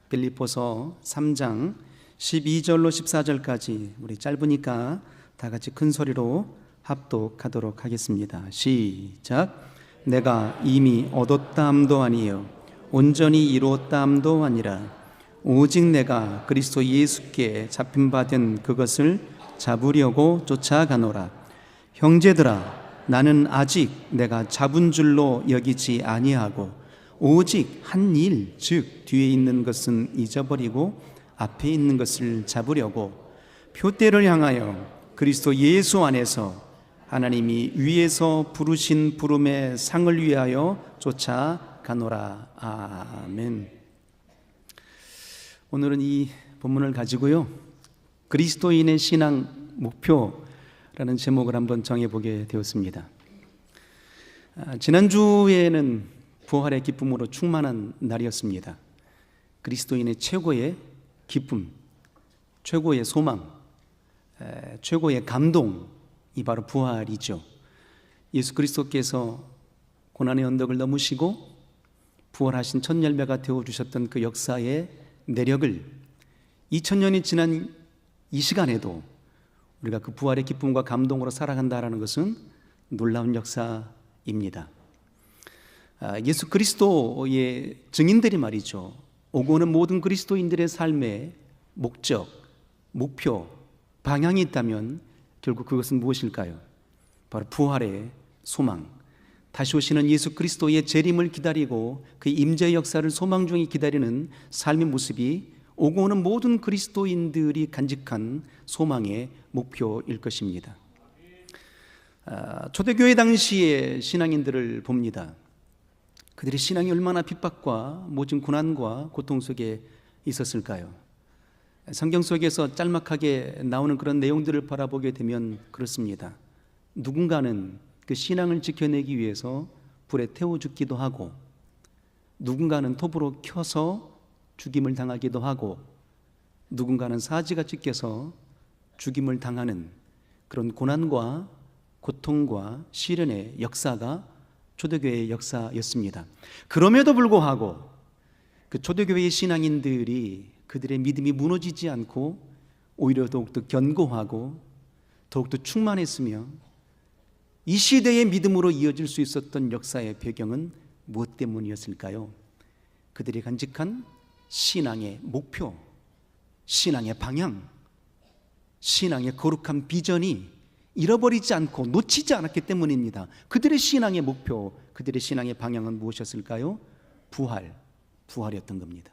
빌립보서 3장 12절로 14절까지 우리 짧으니까 다 같이 큰 소리로 합독하도록 하겠습니다. 시작. 내가 이미 얻었다함도 아니요 온전히 이루었다함도 아니라 오직 내가 그리스도 예수께 잡힌 바 된 그것을 잡으려고 쫓아가노라. 형제들아, 나는 아직 내가 잡은 줄로 여기지 아니하고 오직 한 일, 즉 뒤에 있는 것은 잊어버리고 앞에 있는 것을 잡으려고 표대를 향하여 그리스도 예수 안에서 하나님이 위에서 부르신 부름의 상을 위하여 쫓아가노라. 아멘. 오늘은 이 본문을 가지고요, 그리스도인의 신앙 목표라는 제목을 한번 정해보게 되었습니다. 지난주에는 부활의 기쁨으로 충만한 날이었습니다. 그리스도인의 최고의 기쁨, 최고의 소망, 최고의 감동이 바로 부활이죠. 예수 그리스도께서 고난의 언덕을 넘으시고 부활하신 첫 열매가 되어주셨던 그 역사의 내력을 2000년이 지난 이 시간에도 우리가 그 부활의 기쁨과 감동으로 살아간다는 것은 놀라운 역사입니다. 예수 그리스도의 증인들이 말이죠, 오고 오는 모든 그리스도인들의 삶의 목적, 목표, 방향이 있다면 결국 그것은 무엇일까요? 바로 부활의 소망, 다시 오시는 예수 그리스도의 재림을 기다리고 그 임재의 역사를 소망 중에 기다리는 삶의 모습이 오고 오는 모든 그리스도인들이 간직한 소망의 목표일 것입니다. 초대교회 당시의 신앙인들을 봅니다. 그들의 신앙이 얼마나 핍박과 모진 고난과 고통 속에 있었을까요? 성경 속에서 짤막하게 나오는 그런 내용들을 바라보게 되면 그렇습니다. 누군가는 그 신앙을 지켜내기 위해서 불에 태워 죽기도 하고, 누군가는 톱으로 켜서 죽임을 당하기도 하고, 누군가는 사지가 찢겨서 죽임을 당하는 그런 고난과 고통과 시련의 역사가 초대교회의 역사였습니다. 그럼에도 불구하고 그 초대교회의 신앙인들이 그들의 믿음이 무너지지 않고 오히려 더욱더 견고하고 더욱더 충만했으며 이 시대의 믿음으로 이어질 수 있었던 역사의 배경은 무엇 때문이었을까요? 그들이 간직한 신앙의 목표, 신앙의 방향, 신앙의 거룩한 비전이 잃어버리지 않고 놓치지 않았기 때문입니다. 그들의 신앙의 목표, 그들의 신앙의 방향은 무엇이었을까요? 부활이었던 겁니다.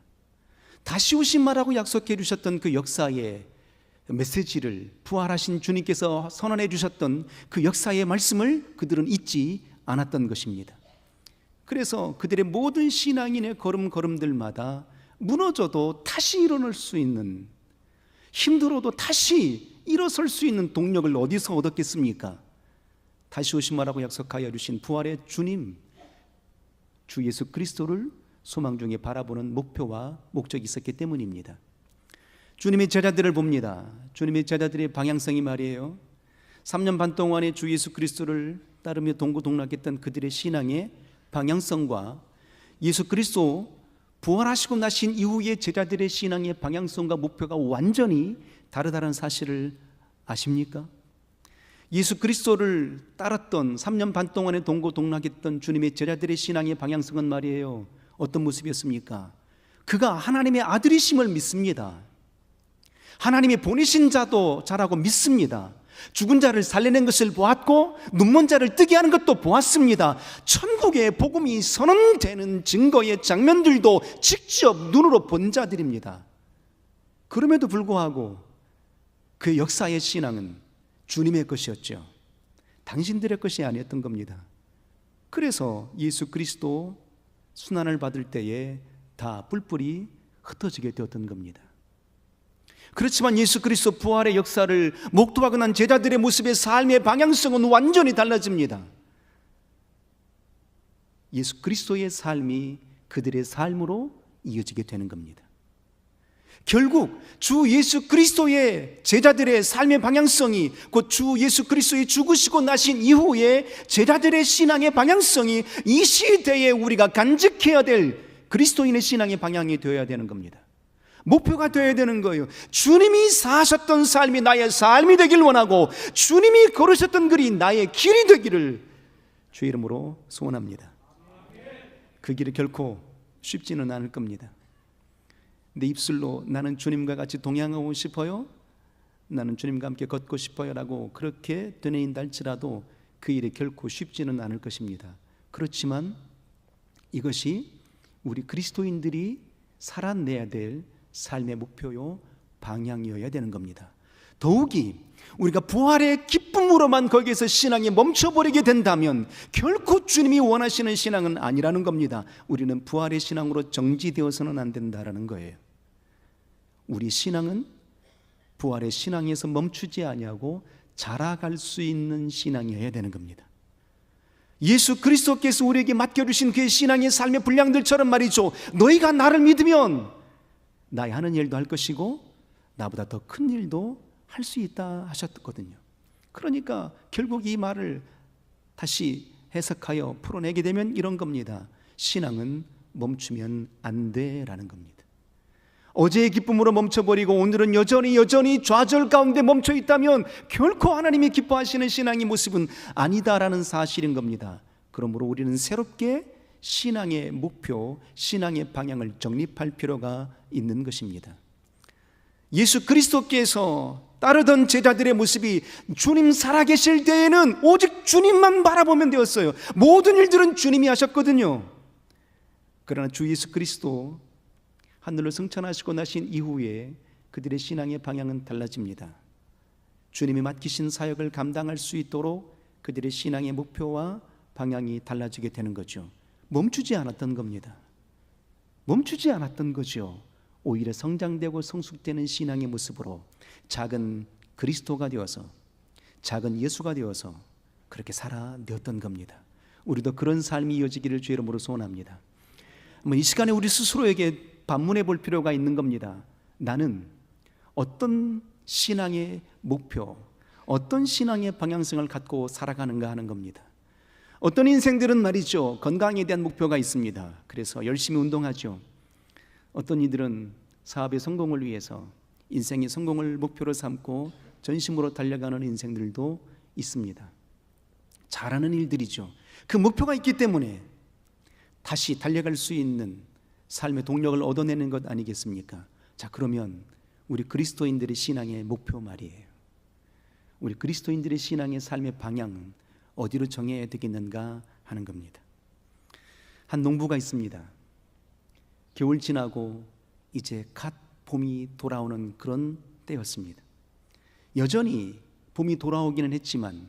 다시 오신 말하고 약속해 주셨던 그 역사의 메시지를, 부활하신 주님께서 선언해 주셨던 그 역사의 말씀을 그들은 잊지 않았던 것입니다. 그래서 그들의 모든 신앙인의 걸음걸음들마다 무너져도 다시 일어날 수 있는, 힘들어도 다시 일어설 수 있는 동력을 어디서 얻었겠습니까? 다시 오신 말하고 약속하여 주신 부활의 주님, 주 예수 그리스도를 소망 중에 바라보는 목표와 목적이 있었기 때문입니다. 주님의 제자들을 봅니다. 주님의 제자들의 방향성이 말이에요, 3년 반 동안의 주 예수 그리스도를 따르며 동고동락했던 그들의 신앙의 방향성과 예수 그리스도 부활하시고 나신 이후의 제자들의 신앙의 방향성과 목표가 완전히 다르다는 사실을 아십니까? 예수 그리스도를 따랐던 3년 반 동안의 동고동락했던 주님의 제자들의 신앙의 방향성은 말이에요, 어떤 모습이었습니까? 그가 하나님의 아들이심을 믿습니다. 하나님이 보내신 자라고 믿습니다. 죽은 자를 살려낸 것을 보았고 눈먼 자를 뜨게 하는 것도 보았습니다. 천국의 복음이 선언되는 증거의 장면들도 직접 눈으로 본 자들입니다. 그럼에도 불구하고 그 역사의 신앙은 주님의 것이었죠. 당신들의 것이 아니었던 겁니다. 그래서 예수 그리스도 순환을 받을 때에 다 뿔뿔이 흩어지게 되었던 겁니다. 그렇지만 예수 그리스도 부활의 역사를 목도하고 난 제자들의 모습의 삶의 방향성은 완전히 달라집니다. 예수 그리스도의 삶이 그들의 삶으로 이어지게 되는 겁니다. 결국 주 예수 그리스도의 제자들의 삶의 방향성이 곧 주 예수 그리스도의 죽으시고 나신 이후에 제자들의 신앙의 방향성이 이 시대에 우리가 간직해야 될 그리스도인의 신앙의 방향이 되어야 되는 겁니다. 목표가 되어야 되는 거예요. 주님이 사셨던 삶이 나의 삶이 되길 원하고 주님이 걸으셨던 길이 나의 길이 되기를 주의 이름으로 소원합니다. 그 길이 결코 쉽지는 않을 겁니다. 내 입술로 나는 주님과 같이 동행하고 싶어요, 나는 주님과 함께 걷고 싶어요 라고 그렇게 되뇌인다 할지라도 그 일이 결코 쉽지는 않을 것입니다. 그렇지만 이것이 우리 그리스도인들이 살아내야 될 삶의 목표요 방향이어야 되는 겁니다. 더욱이 우리가 부활의 기쁨으로만 거기에서 신앙이 멈춰버리게 된다면 결코 주님이 원하시는 신앙은 아니라는 겁니다. 우리는 부활의 신앙으로 정지되어서는 안 된다라는 거예요. 우리 신앙은 부활의 신앙에서 멈추지 아니하고 자라갈 수 있는 신앙이어야 되는 겁니다. 예수 그리스도께서 우리에게 맡겨주신 그 신앙의 삶의 분량들처럼 말이죠, 너희가 나를 믿으면 나의 하는 일도 할 것이고 나보다 더 큰 일도 할 수 있다 하셨거든요. 그러니까 결국 이 말을 다시 해석하여 풀어내게 되면 이런 겁니다. 신앙은 멈추면 안 돼라는 겁니다. 어제의 기쁨으로 멈춰버리고 오늘은 여전히 좌절 가운데 멈춰 있다면 결코 하나님이 기뻐하시는 신앙의 모습은 아니다라는 사실인 겁니다. 그러므로 우리는 새롭게 신앙의 목표, 신앙의 방향을 정립할 필요가 있는 것입니다. 예수 그리스도께서 따르던 제자들의 모습이 주님 살아계실 때에는 오직 주님만 바라보면 되었어요. 모든 일들은 주님이 하셨거든요. 그러나 주 예수 그리스도 하늘로 승천하시고 나신 이후에 그들의 신앙의 방향은 달라집니다. 주님이 맡기신 사역을 감당할 수 있도록 그들의 신앙의 목표와 방향이 달라지게 되는 거죠. 멈추지 않았던 겁니다. 멈추지 않았던 거죠. 오히려 성장되고 성숙되는 신앙의 모습으로 작은 그리스도가 되어서, 작은 예수가 되어서 그렇게 살아내었던 겁니다. 우리도 그런 삶이 이어지기를 주의 이름으로 소원합니다. 이 시간에 우리 스스로에게 반문해 볼 필요가 있는 겁니다. 나는 어떤 신앙의 목표, 어떤 신앙의 방향성을 갖고 살아가는가 하는 겁니다. 어떤 인생들은 말이죠, 건강에 대한 목표가 있습니다. 그래서 열심히 운동하죠. 어떤 이들은 사업의 성공을 위해서 인생의 성공을 목표로 삼고 전심으로 달려가는 인생들도 있습니다. 잘하는 일들이죠. 그 목표가 있기 때문에 다시 달려갈 수 있는 삶의 동력을 얻어내는 것 아니겠습니까? 자, 그러면 우리 그리스도인들의 신앙의 목표 말이에요. 우리 그리스도인들의 신앙의 삶의 방향은 어디로 정해야 되겠는가 하는 겁니다. 한 농부가 있습니다. 겨울 지나고 이제 갓 봄이 돌아오는 그런 때였습니다. 여전히 봄이 돌아오기는 했지만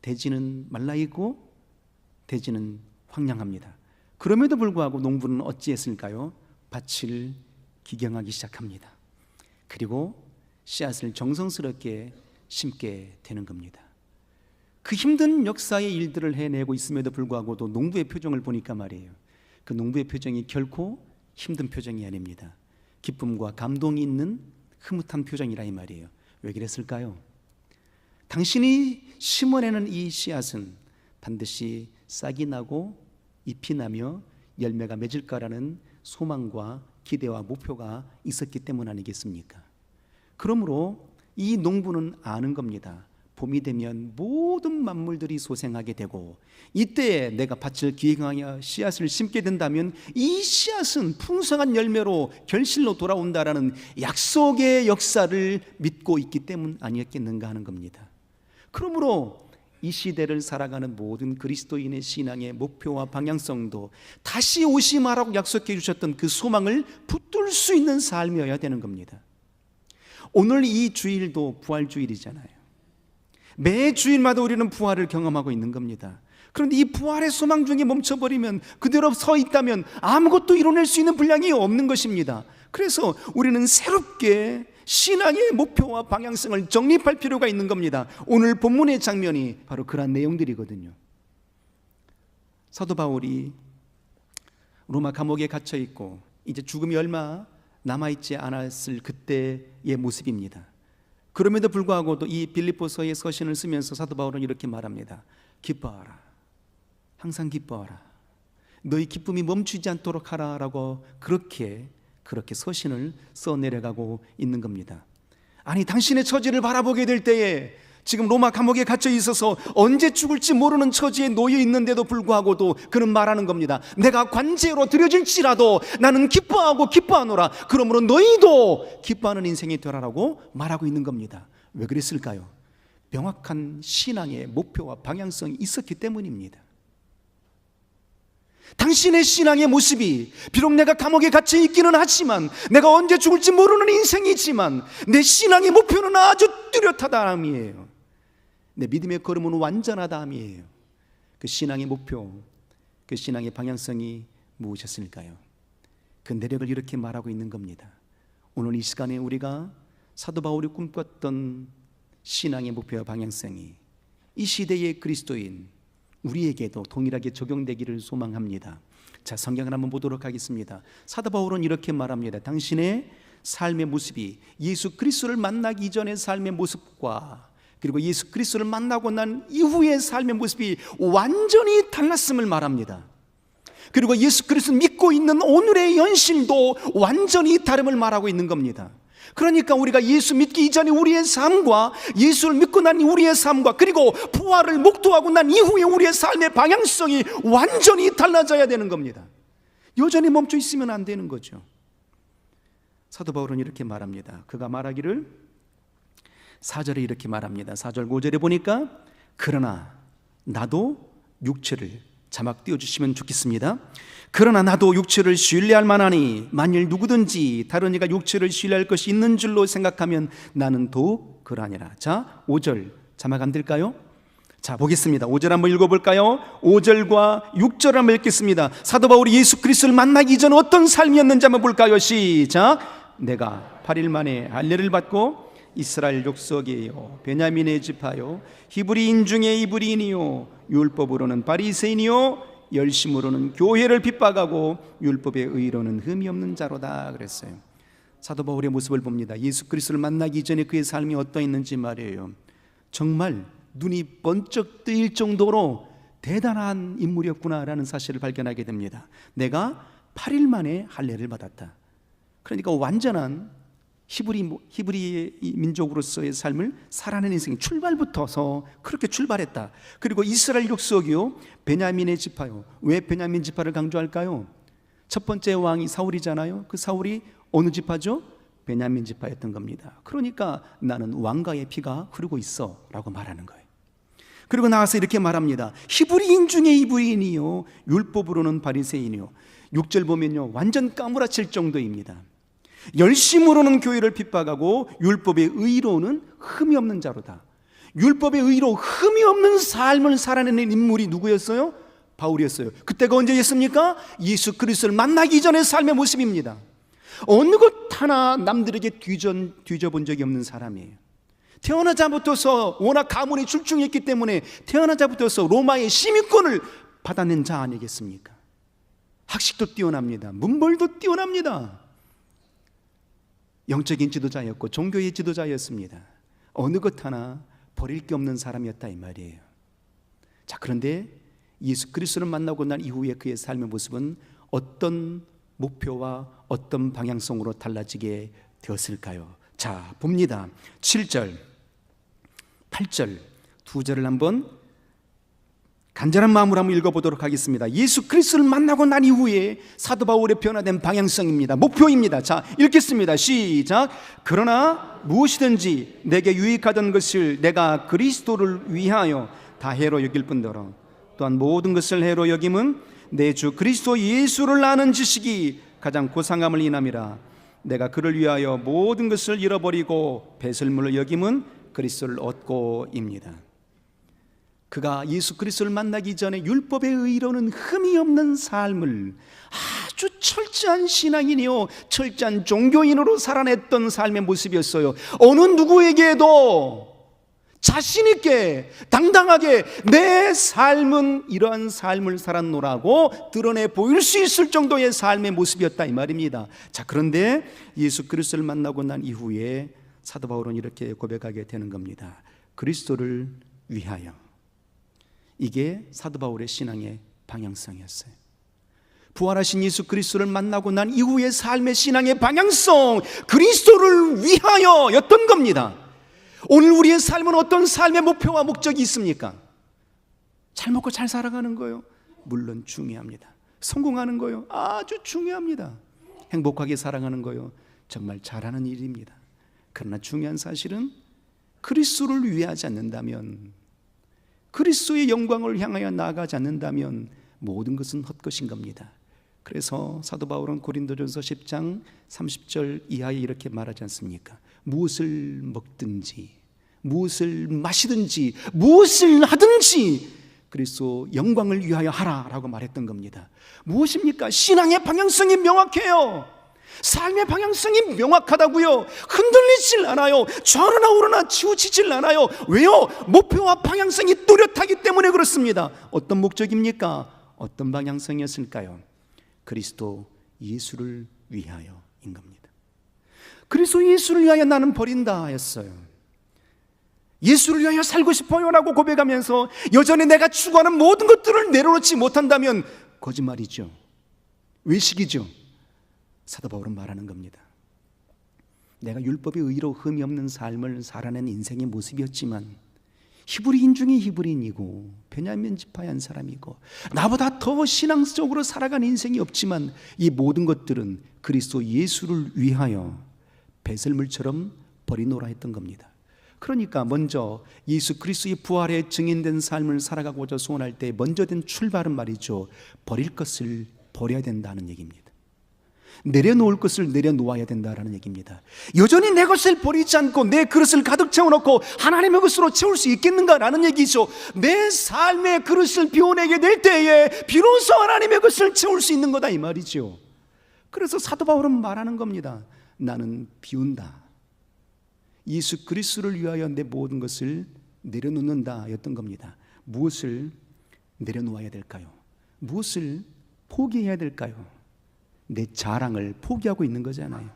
대지는 말라있고 대지는 황량합니다. 그럼에도 불구하고 농부는 어찌했을까요? 밭을 기경하기 시작합니다. 그리고 씨앗을 정성스럽게 심게 되는 겁니다. 그 힘든 역사의 일들을 해내고 있음에도 불구하고도 농부의 표정을 보니까 말이에요, 그 농부의 표정이 결코 힘든 표정이 아닙니다. 기쁨과 감동이 있는 흐뭇한 표정이라 이 말이에요. 왜 그랬을까요? 당신이 심어내는 이 씨앗은 반드시 싹이 나고 잎이 나며 열매가 맺을 거라는 소망과 기대와 목표가 있었기 때문 아니겠습니까? 그러므로 이 농부는 아는 겁니다. 봄이 되면 모든 만물들이 소생하게 되고 이때에 내가 밭을 기행하여 씨앗을 심게 된다면 이 씨앗은 풍성한 열매로 결실로 돌아온다라는 약속의 역사를 믿고 있기 때문 아니었겠는가 하는 겁니다. 그러므로 이 시대를 살아가는 모든 그리스도인의 신앙의 목표와 방향성도 다시 오시마라고 약속해 주셨던 그 소망을 붙들 수 있는 삶이어야 되는 겁니다. 오늘 이 주일도 부활주일이잖아요. 매 주일마다 우리는 부활을 경험하고 있는 겁니다. 그런데 이 부활의 소망 중에 멈춰버리면, 그대로 서 있다면 아무것도 이뤄낼 수 있는 분량이 없는 것입니다. 그래서 우리는 새롭게 신앙의 목표와 방향성을 정립할 필요가 있는 겁니다. 오늘 본문의 장면이 바로 그런 내용들이거든요. 사도 바울이 로마 감옥에 갇혀 있고 이제 죽음이 얼마 남아있지 않았을 그때의 모습입니다. 그럼에도 불구하고도 이 빌립보서의 서신을 쓰면서 사도 바울은 이렇게 말합니다. 기뻐하라, 항상 기뻐하라, 너희 기쁨이 멈추지 않도록 하라라고 그렇게 그렇게 서신을 써내려가고 있는 겁니다. 아니, 당신의 처지를 바라보게 될 때에 지금 로마 감옥에 갇혀 있어서 언제 죽을지 모르는 처지에 놓여 있는데도 불구하고도 그는 말하는 겁니다. 내가 관제로 드려질지라도 나는 기뻐하고 기뻐하노라. 그러므로 너희도 기뻐하는 인생이 되라라고 말하고 있는 겁니다. 왜 그랬을까요? 명확한 신앙의 목표와 방향성이 있었기 때문입니다. 당신의 신앙의 모습이 비록 내가 감옥에 갇혀 있기는 하지만, 내가 언제 죽을지 모르는 인생이지만 내 신앙의 목표는 아주 뚜렷하다함이에요. 내 믿음의 걸음은 완전하다함이에요. 그 신앙의 목표, 그 신앙의 방향성이 무엇이었을까요? 그 내력을 이렇게 말하고 있는 겁니다. 오늘 이 시간에 우리가 사도 바울이 꿈꿨던 신앙의 목표와 방향성이 이 시대의 그리스도인 우리에게도 동일하게 적용되기를 소망합니다. 자, 성경을 한번 보도록 하겠습니다. 사도 바울은 이렇게 말합니다. 당신의 삶의 모습이 예수 그리스도를 만나기 이전의 삶의 모습과 그리고 예수 그리스도를 만나고 난 이후의 삶의 모습이 완전히 달랐음을 말합니다. 그리고 예수 그리스도를 믿고 있는 오늘의 현실도 완전히 다름을 말하고 있는 겁니다. 그러니까 우리가 예수 믿기 이전의 우리의 삶과 예수를 믿고 난 우리의 삶과 그리고 부활을 목도하고 난 이후의 우리의 삶의 방향성이 완전히 달라져야 되는 겁니다. 여전히 멈춰 있으면 안 되는 거죠. 사도 바울은 이렇게 말합니다. 그가 말하기를 4절에 이렇게 말합니다. 4절 5절에 보니까 그러나 나도 육체를, 자막 띄워주시면 좋겠습니다. 그러나 나도 육체를 신뢰할 만하니 만일 누구든지 다른 이가 육체를 신뢰할 것이 있는 줄로 생각하면 나는 더욱 그러하니라. 자, 5절 자막 안 될까요? 자, 보겠습니다. 5절 한번 읽어볼까요? 5절과 6절 한번 읽겠습니다. 사도 바울이 예수 그리스도를 만나기 전 어떤 삶이었는지 한번 볼까요? 시작. 내가 8일 만에 할례를 받고 이스라엘 족속이요 베냐민의 지파요 히브리인 중에 히브리인이요 율법으로는 바리새인이요 열심으로는 교회를 핍박하고 율법의 의로는 흠이 없는 자로다 그랬어요. 사도 바울의 모습을 봅니다. 예수 그리스도를 만나기 전에 그의 삶이 어떠했는지 말이에요. 정말 눈이 번쩍 뜨일 정도로 대단한 인물이었구나라는 사실을 발견하게 됩니다. 내가 8일 만에 할례를 받았다. 그러니까 완전한 히브리 민족으로서의 삶을 살아낸 인생, 출발부터서 그렇게 출발했다. 그리고 이스라엘 족속이요 베냐민의 지파요. 왜 베냐민 지파를 강조할까요? 첫 번째 왕이 사울이잖아요. 그 사울이 어느 지파죠? 베냐민 지파였던 겁니다. 그러니까 나는 왕가의 피가 흐르고 있어 라고 말하는 거예요. 그리고 나와서 이렇게 말합니다. 히브리인 중에 히브리인이요 율법으로는 바리새인이요. 6절 보면요 완전 까무라칠 정도입니다. 열심으로는 교회를 핍박하고 율법의 의로는 흠이 없는 자로다. 율법의 의로 흠이 없는 삶을 살아내는 인물이 누구였어요? 바울이었어요. 그때가 언제였습니까? 예수 그리스도를 만나기 전의 삶의 모습입니다. 어느 것 하나 남들에게 뒤져본 적이 없는 사람이에요. 태어나자부터서 워낙 가문이 출중했기 때문에 태어나자부터서 로마의 시민권을 받아낸 자 아니겠습니까? 학식도 뛰어납니다. 문벌도 뛰어납니다. 영적인 지도자였고 종교의 지도자였습니다. 어느 것 하나 버릴 게 없는 사람이었다 이 말이에요. 자, 그런데 예수 그리스도를 만나고 난 이후에 그의 삶의 모습은 어떤 목표와 어떤 방향성으로 달라지게 되었을까요? 자, 봅니다. 7절, 8절 두 절을 한번 간절한 마음으로 한번 읽어보도록 하겠습니다. 예수 그리스도를 만나고 난 이후에 사도 바울의 변화된 방향성입니다. 목표입니다. 자, 읽겠습니다. 시작. 그러나 무엇이든지 내게 유익하던 것을 내가 그리스도를 위하여 다 해로 여길 뿐더러 또한 모든 것을 해로 여김은 내 주 그리스도 예수를 아는 지식이 가장 고상함을 인함이라. 내가 그를 위하여 모든 것을 잃어버리고 배설물로 여김은 그리스도를 얻고입니다. 그가 예수 그리스도를 만나기 전에 율법의 의로는 흠이 없는 삶을 아주 철저한 신앙인이요 철저한 종교인으로 살아냈던 삶의 모습이었어요. 어느 누구에게도 자신 있게 당당하게 내 삶은 이러한 삶을 살았노라고 드러내 보일 수 있을 정도의 삶의 모습이었다 이 말입니다. 자, 그런데 예수 그리스도를 만나고 난 이후에 사도 바울은 이렇게 고백하게 되는 겁니다. 그리스도를 위하여. 이게 사도 바울의 신앙의 방향성이었어요. 부활하신 예수 그리스도를 만나고 난 이후의 삶의 신앙의 방향성, 그리스도를 위하여였던 겁니다. 오늘 우리의 삶은 어떤 삶의 목표와 목적이 있습니까? 잘 먹고 잘 살아가는 거요? 물론 중요합니다. 성공하는 거요? 아주 중요합니다. 행복하게 살아가는 거요? 정말 잘하는 일입니다. 그러나 중요한 사실은 그리스도를 위하지 않는다면, 그리스도의 영광을 향하여 나아가지 않는다면 모든 것은 헛것인 겁니다. 그래서 사도 바울은 고린도전서 10장 30절 이하에 이렇게 말하지 않습니까? 무엇을 먹든지 무엇을 마시든지 무엇을 하든지 그리스도 영광을 위하여 하라라고 말했던 겁니다. 무엇입니까? 신앙의 방향성이 명확해요. 삶의 방향성이 명확하다고요. 흔들리질 않아요. 좌우나 우러나 치우치질 않아요. 왜요? 목표와 방향성이 뚜렷하기 때문에 그렇습니다. 어떤 목적입니까? 어떤 방향성이었을까요? 그리스도 예수를 위하여인 겁니다. 그리스도 예수를 위하여 나는 버린다 했어요. 예수를 위하여 살고 싶어요 라고 고백하면서 여전히 내가 추구하는 모든 것들을 내려놓지 못한다면 거짓말이죠. 외식이죠. 사도 바울은 말하는 겁니다. 내가 율법의 의로 흠이 없는 삶을 살아낸 인생의 모습이었지만 히브리인 중에 히브리인이고 베냐민 지파의 한 사람이고 나보다 더 신앙적으로 살아간 인생이 없지만 이 모든 것들은 그리스도 예수를 위하여 배설물처럼 버리노라 했던 겁니다. 그러니까 먼저 예수 그리스도의 부활에 증인된 삶을 살아가고자 소원할 때 먼저 된 출발은 말이죠, 버릴 것을 버려야 된다는 얘기입니다. 내려놓을 것을 내려놓아야 된다는 얘기입니다. 여전히 내 것을 버리지 않고 내 그릇을 가득 채워놓고 하나님의 것으로 채울 수 있겠는가라는 얘기죠. 내 삶의 그릇을 비워내게 될 때에 비로소 하나님의 것을 채울 수 있는 거다 이 말이죠. 그래서 사도 바울은 말하는 겁니다. 나는 비운다. 예수 그리스도를 위하여 내 모든 것을 내려놓는다 였던 겁니다. 무엇을 내려놓아야 될까요? 무엇을 포기해야 될까요? 내 자랑을 포기하고 있는 거잖아요.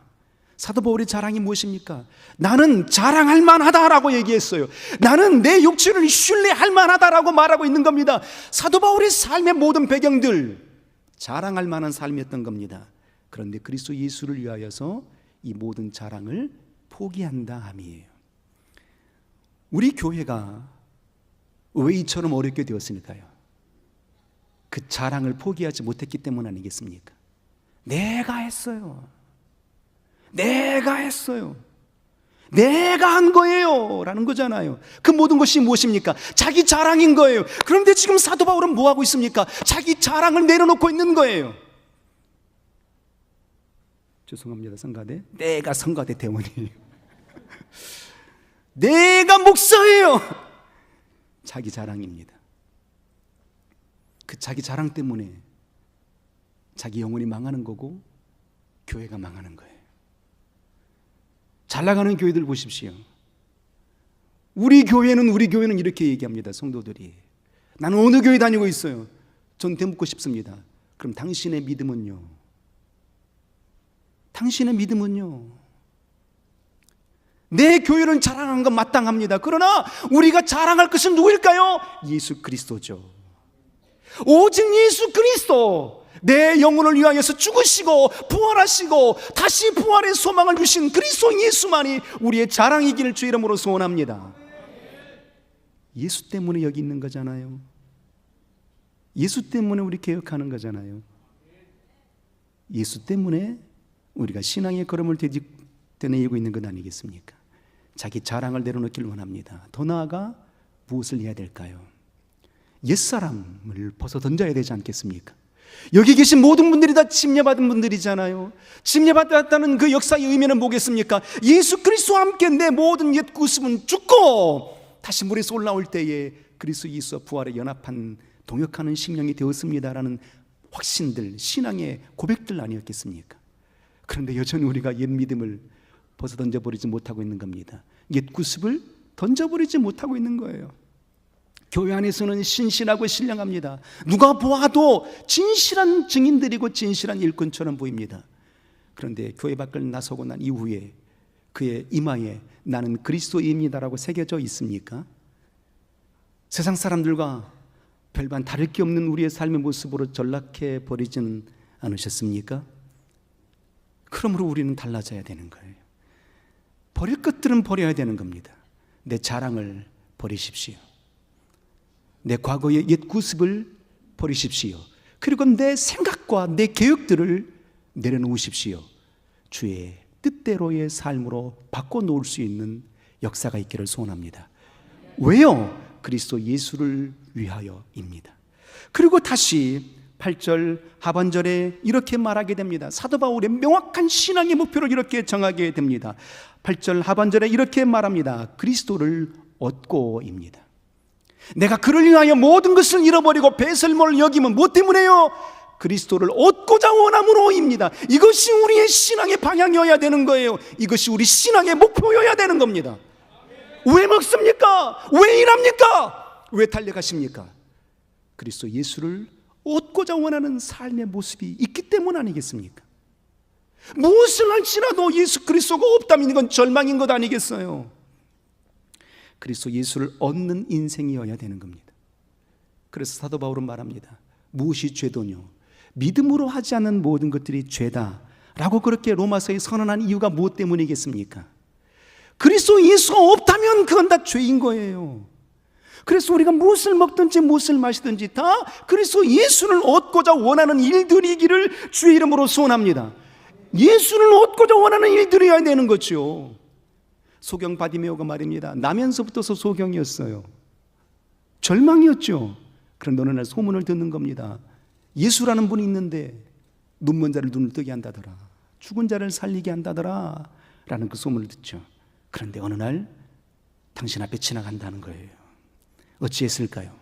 사도 바울의 자랑이 무엇입니까? 나는 자랑할 만하다라고 얘기했어요. 나는 내 육체를 신뢰할 만하다라고 말하고 있는 겁니다. 사도 바울의 삶의 모든 배경들 자랑할 만한 삶이었던 겁니다. 그런데 그리스도 예수를 위하여서 이 모든 자랑을 포기한다 함이에요. 우리 교회가 왜 이처럼 어렵게 되었을까요? 그 자랑을 포기하지 못했기 때문 아니겠습니까? 내가 했어요. 내가 했어요. 내가 한 거예요 라는 거잖아요. 그 모든 것이 무엇입니까? 자기 자랑인 거예요. 그런데 지금 사도 바울은 뭐 하고 있습니까? 자기 자랑을 내려놓고 있는 거예요. 죄송합니다 성가대. 내가 성가대 대원이에요. 내가 목사예요. 자기 자랑입니다. 그 자기 자랑 때문에 자기 영혼이 망하는 거고 교회가 망하는 거예요. 잘 나가는 교회들 보십시오. 우리 교회는 이렇게 얘기합니다. 성도들이 나는 어느 교회 다니고 있어요. 전 되묻고 싶습니다. 그럼 당신의 믿음은요? 당신의 믿음은요? 내 교회를 자랑한 건 마땅합니다. 그러나 우리가 자랑할 것은 누구일까요? 예수 그리스도죠. 오직 예수 그리스도, 내 영혼을 위하여서 죽으시고 부활하시고 다시 부활의 소망을 주신 그리스도 예수만이 우리의 자랑이기를 주 이름으로 소원합니다. 예수 때문에 여기 있는 거잖아요. 예수 때문에 우리 개혁하는 거잖아요. 예수 때문에 우리가 신앙의 걸음을 되뇌이고 있는 것 아니겠습니까? 자기 자랑을 내려놓기를 원합니다. 더 나아가 무엇을 해야 될까요? 옛사람을 벗어 던져야 되지 않겠습니까? 여기 계신 모든 분들이 다 침례받은 분들이잖아요. 침례받았다는 그 역사의 의미는 뭐겠습니까? 예수 그리스도와 함께 내 모든 옛 구습은 죽고 다시 물에서 올라올 때에 그리스도 예수와 부활에 연합한 동역하는 심령이 되었습니다라는 확신들, 신앙의 고백들 아니었겠습니까? 그런데 여전히 우리가 옛 믿음을 벗어 던져버리지 못하고 있는 겁니다. 옛 구습을 던져버리지 못하고 있는 거예요. 교회 안에서는 신실하고 신령합니다. 누가 보아도 진실한 증인들이고 진실한 일꾼처럼 보입니다. 그런데 교회 밖을 나서고 난 이후에 그의 이마에 나는 그리스도입니다라고 새겨져 있습니까? 세상 사람들과 별반 다를 게 없는 우리의 삶의 모습으로 전락해 버리지는 않으셨습니까? 그러므로 우리는 달라져야 되는 거예요. 버릴 것들은 버려야 되는 겁니다. 내 자랑을 버리십시오. 내 과거의 옛 구습을 버리십시오. 그리고 내 생각과 내 계획들을 내려놓으십시오. 주의 뜻대로의 삶으로 바꿔놓을 수 있는 역사가 있기를 소원합니다. 왜요? 그리스도 예수를 위하여입니다. 그리고 다시 8절 하반절에 이렇게 말하게 됩니다. 사도 바울의 명확한 신앙의 목표를 이렇게 정하게 됩니다. 8절 하반절에 이렇게 말합니다. 그리스도를 얻고입니다. 내가 그를 위하여 모든 것을 잃어버리고 배설물을 여기면 무엇 때문에요? 그리스도를 얻고자 원함으로입니다. 이것이 우리의 신앙의 방향이어야 되는 거예요. 이것이 우리 신앙의 목표여야 되는 겁니다. 왜 먹습니까? 왜 일합니까? 왜 달려가십니까? 그리스도 예수를 얻고자 원하는 삶의 모습이 있기 때문 아니겠습니까? 무엇을 할지라도 예수 그리스도가 없다면 이건 절망인 것 아니겠어요? 그리스도 예수를 얻는 인생이어야 되는 겁니다. 그래서 사도 바울은 말합니다. 무엇이 죄도뇨? 믿음으로 하지 않는 모든 것들이 죄다 라고 그렇게 로마서에 선언한 이유가 무엇 때문이겠습니까? 그리스도 예수가 없다면 그건 다 죄인 거예요. 그래서 우리가 무엇을 먹든지 무엇을 마시든지 다 그리스도 예수를 얻고자 원하는 일들이기를 주의 이름으로 소원합니다. 예수를 얻고자 원하는 일들이어야 되는 거죠. 소경 바디메오가 말입니다. 나면서부터서 소경이었어요. 절망이었죠. 그런데 어느 날 소문을 듣는 겁니다. 예수라는 분이 있는데 눈먼 자를 눈을 뜨게 한다더라, 죽은 자를 살리게 한다더라 라는 그 소문을 듣죠. 그런데 어느 날 당신 앞에 지나간다는 거예요. 어찌했을까요?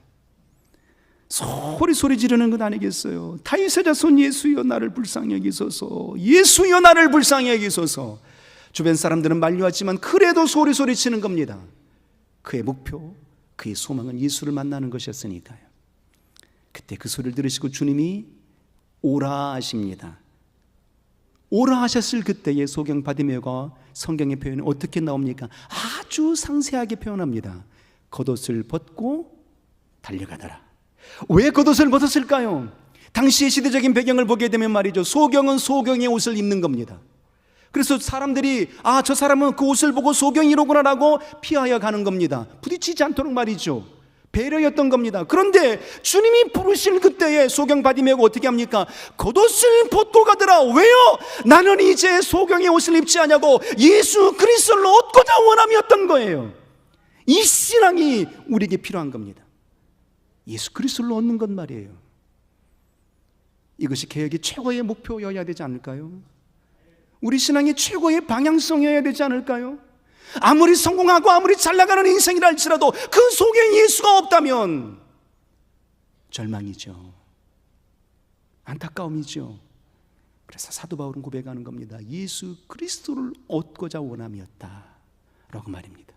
소리 지르는 것 아니겠어요? 다윗의 자손 예수여 나를 불쌍히 여기소서, 예수여 나를 불쌍히 여기소서. 주변 사람들은 만류하지만 그래도 소리 치는 겁니다. 그의 목표, 그의 소망은 예수를 만나는 것이었으니까요. 그때 그 소리를 들으시고 주님이 오라 하십니다. 오라 하셨을 그때의 소경 바디메오가 성경의 표현이 어떻게 나옵니까? 아주 상세하게 표현합니다. 겉옷을 벗고 달려가더라. 왜 겉옷을 벗었을까요? 당시의 시대적인 배경을 보게 되면 말이죠, 소경은 소경의 옷을 입는 겁니다. 그래서 사람들이 저 사람은 그 옷을 보고 소경이로구나 라고 피하여 가는 겁니다. 부딪히지 않도록 말이죠. 배려였던 겁니다. 그런데 주님이 부르실 그때에 소경 바디메오가 어떻게 합니까? 겉옷을 벗고 가더라. 왜요? 나는 이제 소경의 옷을 입지 않냐고 예수 그리스도를 얻고자 원함이었던 거예요. 이 신앙이 우리에게 필요한 겁니다. 예수 그리스도를 얻는 것 말이에요. 이것이 개혁의 최고의 목표여야 되지 않을까요? 우리 신앙의 최고의 방향성이어야 되지 않을까요? 아무리 성공하고 아무리 잘 나가는 인생이라 할지라도 그 속에 예수가 없다면 절망이죠. 안타까움이죠. 그래서 사도 바울은 고백하는 겁니다. 예수 그리스도를 얻고자 원함이었다 라고 말입니다.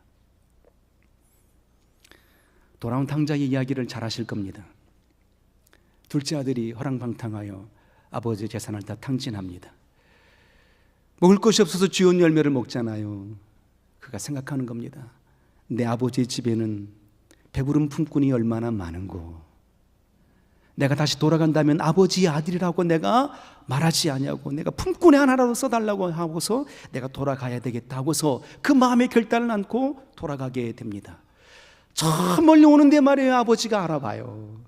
돌아온 탕자의 이야기를 잘 아실 겁니다. 둘째 아들이 허랑방탕하여 아버지의 재산을 다 탕진합니다. 먹을 것이 없어서 쥐온 열매를 먹잖아요. 그가 생각하는 겁니다. 내 아버지의 집에는 배부른 품꾼이 얼마나 많은고, 내가 다시 돌아간다면 아버지의 아들이라고 내가 말하지 않냐고, 내가 품꾼의 하나라도 써달라고 하고서 내가 돌아가야 되겠다 하고서 그 마음의 결단을 안고 돌아가게 됩니다. 저 멀리 오는데 말이에요, 아버지가 알아봐요.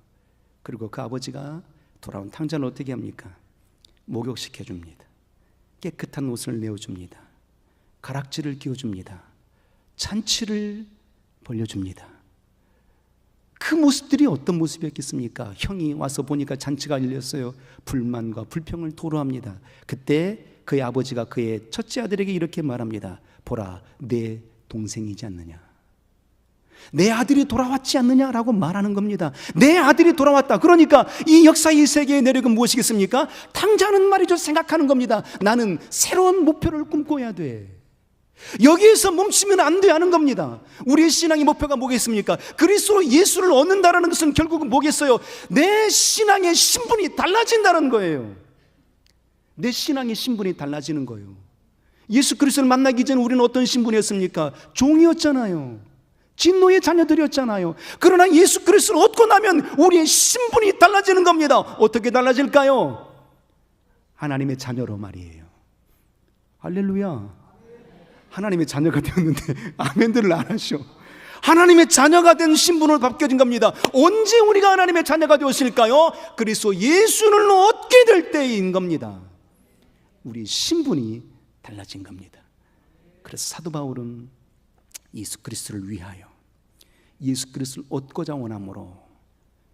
그리고 그 아버지가 돌아온 탕자를 어떻게 합니까? 목욕시켜줍니다. 깨끗한 옷을 내어줍니다. 가락지를 끼워줍니다. 잔치를 벌려줍니다. 그 모습들이 어떤 모습이었겠습니까? 형이 와서 보니까 잔치가 열렸어요. 불만과 불평을 토로합니다. 그때 그의 아버지가 그의 첫째 아들에게 이렇게 말합니다. 보라, 내 동생이지 않느냐, 내 아들이 돌아왔지 않느냐라고 말하는 겁니다. 내 아들이 돌아왔다. 그러니까 이 역사의 세계의 내력은 무엇이겠습니까? 탕자는 말이죠, 생각하는 겁니다. 나는 새로운 목표를 꿈꿔야 돼. 여기에서 멈추면 안 돼 하는 겁니다. 우리의 신앙의 목표가 뭐겠습니까? 그리스도 예수를 얻는다는 것은 결국은 뭐겠어요? 내 신앙의 신분이 달라진다는 거예요. 내 신앙의 신분이 달라지는 거예요. 예수 그리스도를 만나기 전에 우리는 어떤 신분이었습니까? 종이었잖아요. 진노의 자녀들이었잖아요. 그러나 예수 그리스도를 얻고 나면 우리의 신분이 달라지는 겁니다. 어떻게 달라질까요? 하나님의 자녀로 말이에요. 할렐루야. 하나님의 자녀가 되었는데 아멘들을 안 하셔. 하나님의 자녀가 된 신분을 바뀌어진 겁니다. 언제 우리가 하나님의 자녀가 되었을까요? 그리스도 예수를 얻게 될 때인 겁니다. 우리 신분이 달라진 겁니다. 그래서 사도 바울은 예수 그리스도를 위하여 예수 그리스도를 얻고자 원함으로,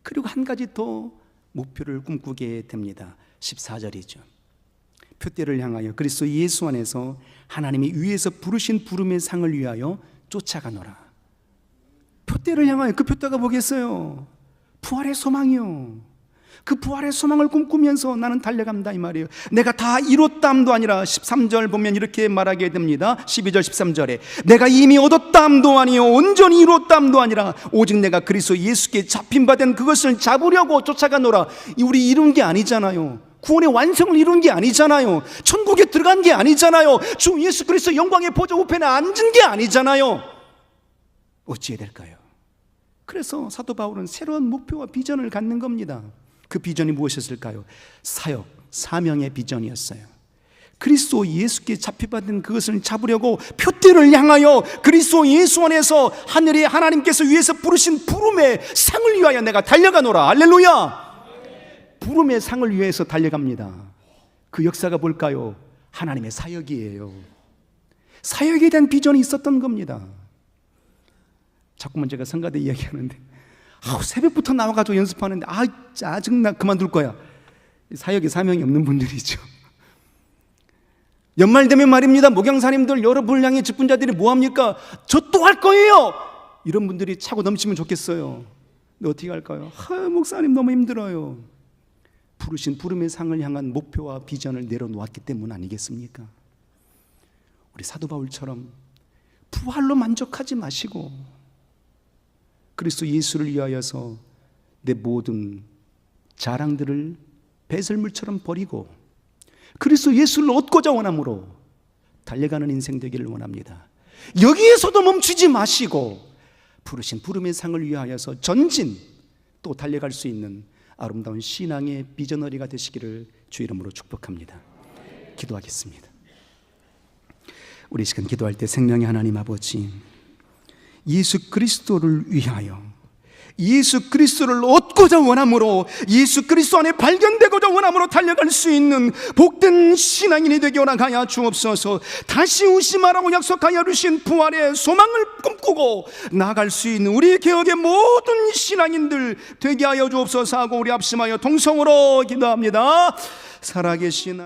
그리고 한 가지 더 목표를 꿈꾸게 됩니다. 14절이죠. 표대를 향하여 그리스도 예수 안에서 하나님이 위에서 부르신 부름의 상을 위하여 쫓아가노라. 표대를 향하여, 그 표대가 뭐겠어요? 부활의 소망이요. 그 부활의 소망을 꿈꾸면서 나는 달려간다 이 말이에요. 내가 다 이뤘다함도 아니라 13절 보면 이렇게 말하게 됩니다. 12절 13절에 내가 이미 얻었다함도 아니요 온전히 이뤘다함도 아니라 오직 내가 그리스도 예수께 잡힌 바 된 그것을 잡으려고 쫓아가노라. 우리 이룬 게 아니잖아요. 구원의 완성을 이룬 게 아니잖아요. 천국에 들어간 게 아니잖아요. 주 예수 그리스도 영광의 보좌 우편에 앉은 게 아니잖아요. 어찌해야 될까요? 그래서 사도 바울은 새로운 목표와 비전을 갖는 겁니다. 그 비전이 무엇이었을까요? 사역, 사명의 비전이었어요. 그리스도 예수께 잡혀받은 그것을 잡으려고 표대를 향하여 그리스도 예수 안에서 하늘에 하나님께서 위에서 부르신 부름의 상을 위하여 내가 달려가노라. 할렐루야. 부름의 상을 위해서 달려갑니다. 그 역사가 뭘까요? 하나님의 사역이에요. 사역에 대한 비전이 있었던 겁니다. 자꾸만 제가 성가대 이야기하는데 새벽부터 나와가지고 연습하는데 짜증나, 그만둘 거야. 사역에 사명이 없는 분들이죠. 연말 되면 말입니다, 목양사님들 여러분을 향해 직분자들이 뭐합니까? 저 또 할 거예요. 이런 분들이 차고 넘치면 좋겠어요. 근데 어떻게 할까요? 목사님 너무 힘들어요. 부르신 부름의 상을 향한 목표와 비전을 내려놓았기 때문 아니겠습니까? 우리 사도 바울처럼 부활로 만족하지 마시고 그리스도 예수를 위하여서 내 모든 자랑들을 배설물처럼 버리고 그리스도 예수를 얻고자 원함으로 달려가는 인생 되기를 원합니다. 여기에서도 멈추지 마시고 부르신 부름의 상을 위하여서 전진, 또 달려갈 수 있는 아름다운 신앙의 비저너리가 되시기를 주 이름으로 축복합니다. 기도하겠습니다. 우리 시간 기도할 때 생명의 하나님 아버지, 예수 그리스도를 위하여 예수 그리스도를 얻고자 원함으로 예수 그리스도 안에 발견되고자 원함으로 달려갈 수 있는 복된 신앙인이 되게 원하여 주옵소서. 다시 오심하라고 약속하여 주신 부활의 소망을 꿈꾸고 나아갈 수 있는 우리 개혁의 모든 신앙인들 되게 하여 주옵소서 하고 우리 합심하여 동성으로 기도합니다. 살아계신